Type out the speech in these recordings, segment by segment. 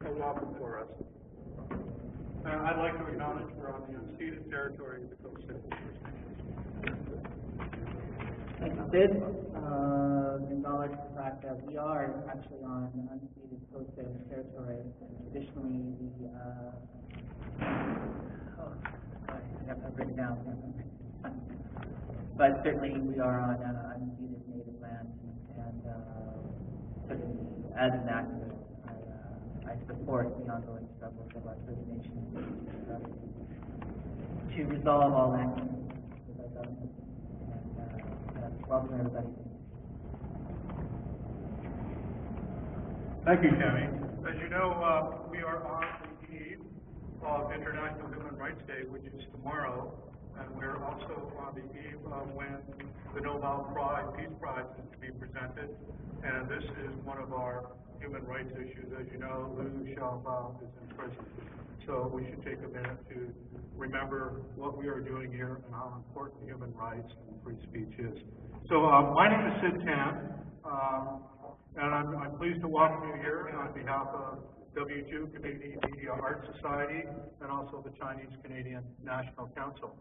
a law before us. And I'd like to acknowledge we're on the unceded territory of the Coast Salish First Nation. Thank you, Sid. Acknowledge the fact that we are actually on unceded Coast Salish territory. Traditionally, I have that written down. But certainly, we are on unceded native land, and certainly, as an activist, I support the ongoing struggles of our First Nations to resolve all actions with our government. And welcome everybody. Thank you, Tammy. As you know, we are on the eve of International Human Rights Day, which is tomorrow, and we're also on the eve of when the Nobel Prize, Peace Prize, is to be presented, and this is one of our human rights issues. As you know, Liu Xiaobo is in prison, so we should take a minute to remember what we are doing here and how important human rights and free speech is. So my name is Sid Tan, and I'm pleased to welcome you here on behalf of W2 Canadian Media Arts Society and also the Chinese Canadian National Council.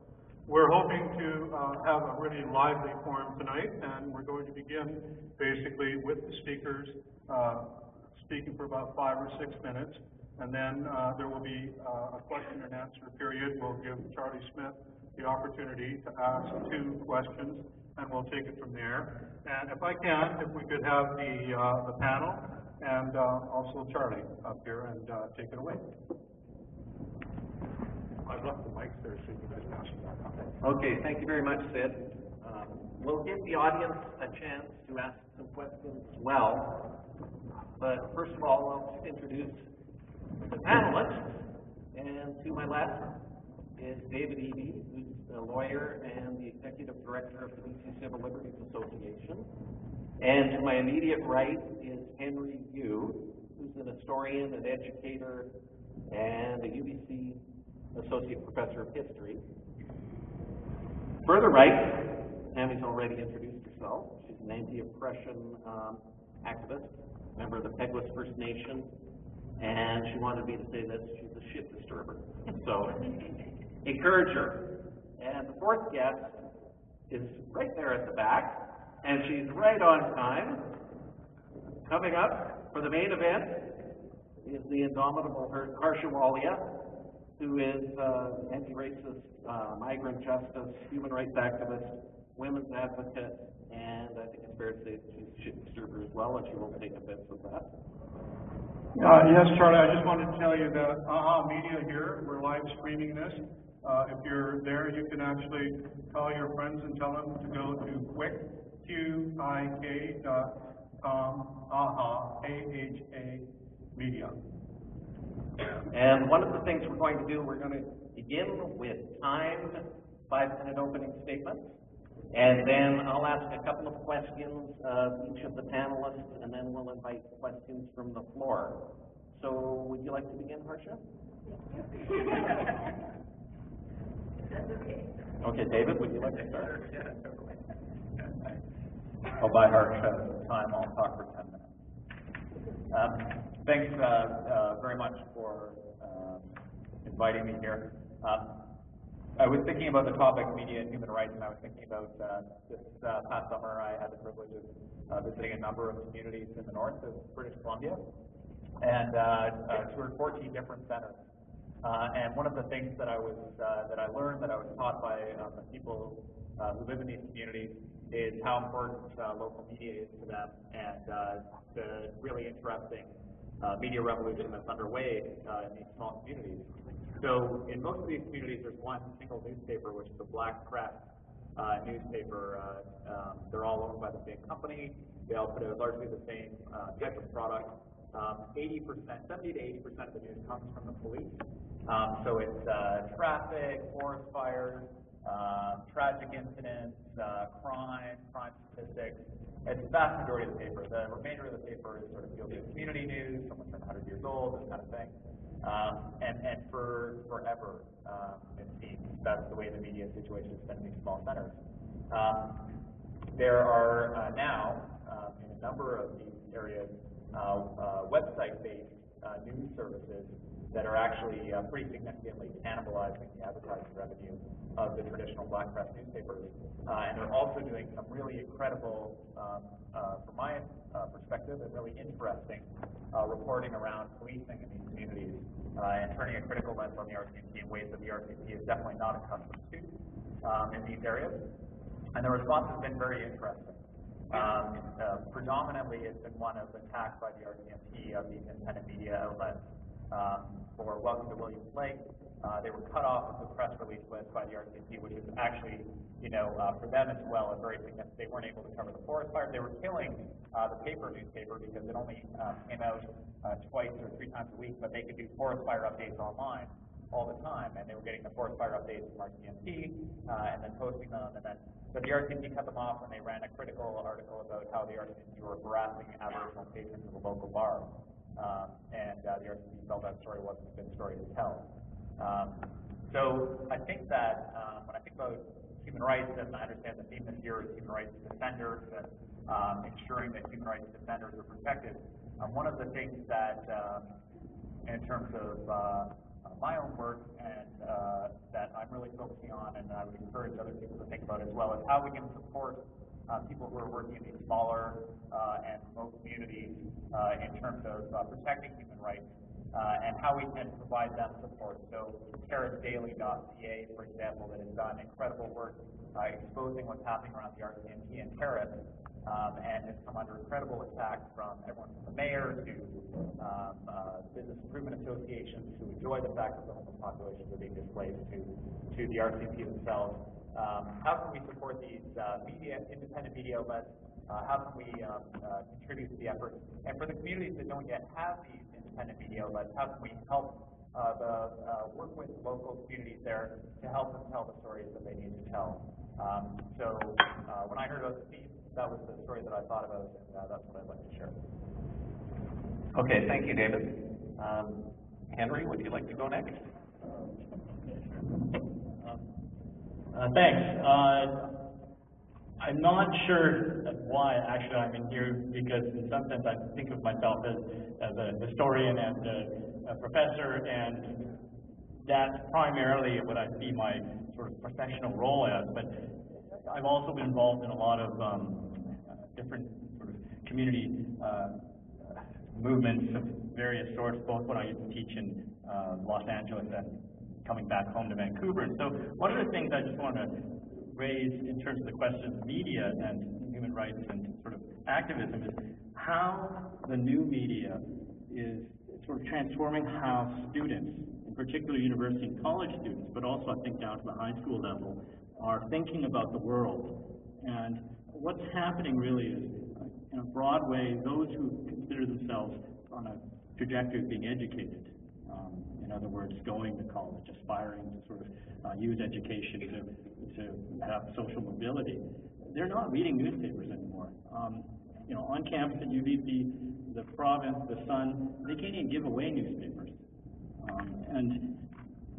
We're hoping to have a really lively forum tonight, and we're going to begin basically with the speakers speaking for about 5 or 6 minutes, and then there will be a question and answer period. We'll give Charlie Smith the opportunity to ask 2 questions, and we'll take it from there. And if I can, if we could have the panel and also Charlie up here and take it away. I've left the mics there so you guys pass them back. Okay, thank you very much, Sid. We'll give the audience a chance to ask some questions as well. But first of all, I'll just introduce the panelists. And to my left is David Eby, who's a lawyer and the executive director of the BC Civil Liberties Association. And to my immediate right is Henry Yu, who's an historian, an educator, and a UBC Associate Professor of History. Further right, Tammy's already introduced herself. She's an anti-oppression activist, member of the Peguis First Nation, and she wanted me to say that she's a shit disturber. So, encourage her. And the fourth guest is right there at the back, and she's right on time. Coming up for the main event is the indomitable Harsha Walia, who is anti-racist, migrant justice, human rights activist, women's advocate, and I think it's fair to say that she's a shit disturber as well, and she won't take offense with that. Yes, Charlie, I just wanted to tell you that AHA Media here, we're live streaming this. If you're there, you can actually call your friends and tell them to go to QUIK.com, AHA, A-H-A, Media. And one of the things we're going to do, we're going to begin with timed 5-minute opening statements. And then I'll ask a couple of questions of each of the panelists, and then we'll invite questions from the floor. So would you like to begin, Harsha? Okay, David, would you like to start? I'll buy Harsha time. I'll talk for 10 minutes. Thanks very much for inviting me here. I was thinking about the topic of media and human rights, and I was thinking about this past summer I had the privilege of visiting a number of communities in the north of British Columbia, and toured 14 different centers. And one of the things that I learned, that I was taught by the people who live in these communities, is how important local media is to them, and the really interesting media revolution that's underway in these small communities. So in most of these communities, there's one single newspaper, which is a black press newspaper. They're all owned by the same company. They all put out largely the same type of product. 70 to 80% of the news comes from the police. So it's traffic, forest fires, tragic incidents, crime statistics. It's the vast majority of the paper. The remainder of the paper is sort of feel-good community news, someone from 100 years old, this kind of thing. And for forever, it seems that's the way the media situation has been in these small centers. There are now, in a number of these areas, website-based news services that are actually pretty significantly cannibalizing the advertising revenue of the traditional black press newspapers. And they're also doing some really incredible, from my perspective, and really interesting reporting around policing in these communities and turning a critical lens on the RCMP in ways that the RCMP is definitely not accustomed to in these areas. And the response has been very interesting. Predominantly, it's been one of attack by the RCMP of these independent media outlets. For Welcome to Williams Lake, they were cut off of the press release list by the RCMP, which is actually, for them as well, a very significant. They weren't able to cover the forest fire. They were killing the paper newspaper because it only came out twice or 3 times a week, but they could do forest fire updates online all the time, and they were getting the forest fire updates from RCMP and then posting them, and then so the RCMP cut them off when they ran a critical article about how the RCMP were harassing Aboriginal patrons of a local bar. And the RCMP felt that story wasn't a good story to tell. So I think that when I think about human rights, and I understand the theme this year is human rights defenders and ensuring that human rights defenders are protected, one of the things that, in terms of my own work and that I'm really focusing on, and I would encourage other people to think about as well, is how we can support people who are working in these smaller and remote communities in terms of protecting human rights and how we can provide them support. So CarrotsDaily.ca, for example, that has done incredible work exposing what's happening around the RCMP and Carrots, and has come under incredible attack from everyone from the mayor to business improvement associations who enjoy the fact that the homeless populations are being displaced to the RCMP themselves. How can we support these independent media outlets? How can we contribute to the effort? And for the communities that don't yet have these independent media outlets, how can we help work with local communities there to help them tell the stories that they need to tell? So when I heard about the theme, that was the story that I thought about, and that's what I'd like to share. Okay, thank you, David. Henry, would you like to go next? Thanks. I'm not sure why actually I'm in here, because in some sense I think of myself as a historian and a professor, and that's primarily what I see my sort of professional role as. But I've also been involved in a lot of different sort of community movements of various sorts, both when I used to teach in Los Angeles and coming back home to Vancouver. And so one of the things I just want to raise in terms of the question of media and human rights and sort of activism is how the new media is sort of transforming how students, in particular university and college students, but also I think down to the high school level, are thinking about the world. And what's happening really is, in a broad way, those who consider themselves on a trajectory of being educated, in other words, going to college, aspiring to sort of use education to have social mobility, they're not reading newspapers anymore. On campus at UBC, the Province, the Sun, they can't even give away newspapers. And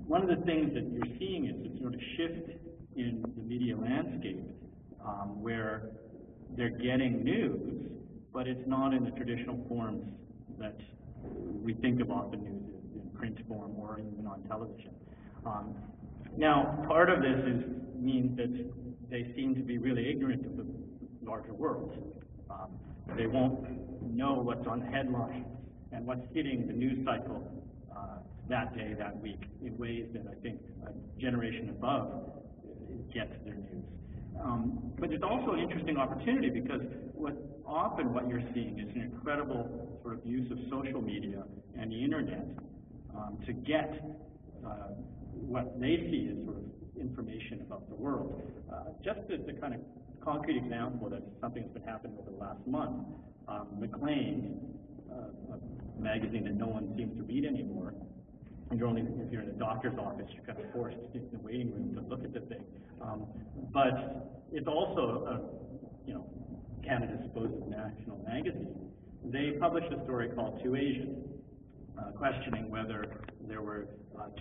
one of the things that you're seeing is a sort of shift in the media landscape where they're getting news, but it's not in the traditional forms that we think of often news in print form or even on television. Now, part of this means that they seem to be really ignorant of the larger world. They won't know what's on the headlines and what's hitting the news cycle that day, that week, in ways that I think a generation above gets their news. But it's also an interesting opportunity because often what you're seeing is an incredible sort of use of social media and the internet to get what they see as sort of information about the world. Just as a kind of concrete example that's something that's been happening over the last month, Maclean, a magazine that no one seems to read anymore, and if you're in a doctor's office, you're kind of forced to sit in the waiting room to look at the thing. But it's also, Canada's supposed national magazine. They published a story called Too Asian, questioning whether there were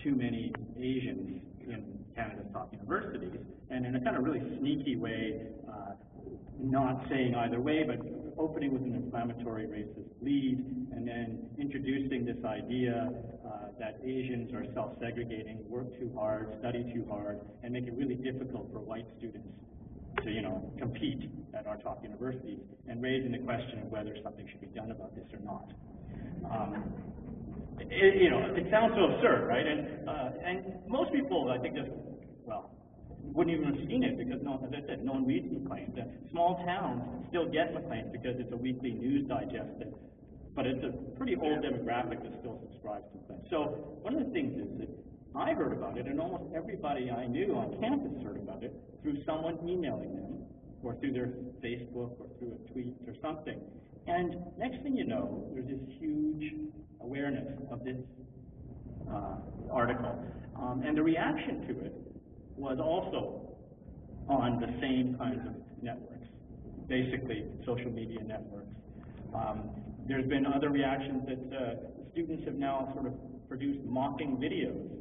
too many Asians in Canada's top universities, and in a kind of really sneaky way, not saying either way, but opening with an inflammatory racist lead, and then introducing this idea that Asians are self-segregating, work too hard, study too hard, and make it really difficult for white students to, compete at our top universities, and raising the question of whether something should be done about this or not. It sounds so absurd, right? And most people, I think, wouldn't even have seen it because, as I said, no one reads Maclean's. Small towns still get Maclean's because it's a weekly news digest, but it's a pretty old demographic that still subscribes to Maclean's. So one of the things is that I heard about it, and almost everybody I knew on campus heard about it through someone emailing them, or through their Facebook, or through a tweet or something. And next thing you know, there's this huge awareness of this article, and the reaction to it was also on the same kinds of networks, basically social media networks. There's been other reactions that students have now sort of produced mocking videos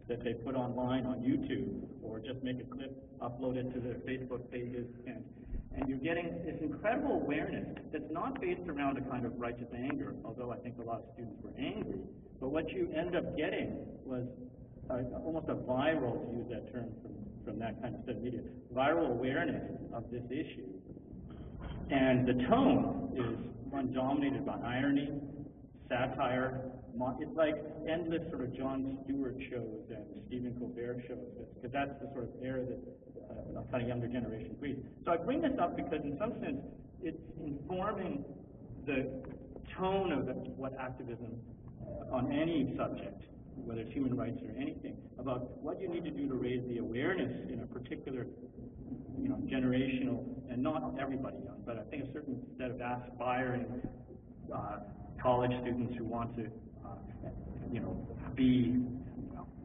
that they put online on YouTube, or just make a clip, upload it to their Facebook pages, and you're getting this incredible awareness that's not based around a kind of righteous anger, although I think a lot of students were angry, but what you end up getting was almost a viral, to use that term from that kind of stuff media, viral awareness of this issue. And the tone is one dominated by irony, satire. It's like endless sort of Jon Stewart shows and Stephen Colbert shows, because that's the sort of era that a kind of younger generation breeds. So I bring this up because in some sense it's informing the tone of what activism on any subject, whether it's human rights or anything, about what you need to do to raise the awareness in a particular, generational, and not everybody young, but I think a certain set of aspiring college students who want to,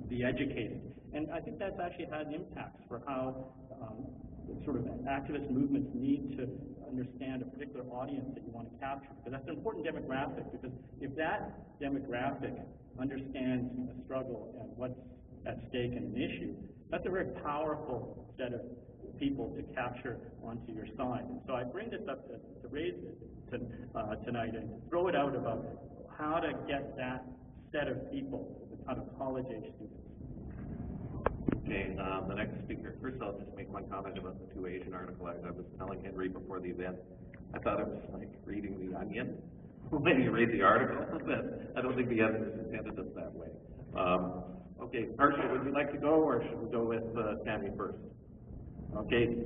be educated. And I think that's actually had an impact for how sort of activist movements need to understand a particular audience that you want to capture, because that's an important demographic, because if that demographic understands a struggle and what's at stake in an issue, that's a very powerful set of people to capture onto your side. And so I bring this up to raise it tonight and throw it out about how to get that set of people, the kind of college-age students. Okay, the next speaker. First, I'll just make one comment about the two Asian article. I was telling Henry before the event, I thought it was like reading The Onion when you read the article. I don't think the editor intended it that way. Okay, Harsha, would you like to go, or should we go with Tammy first? Okay,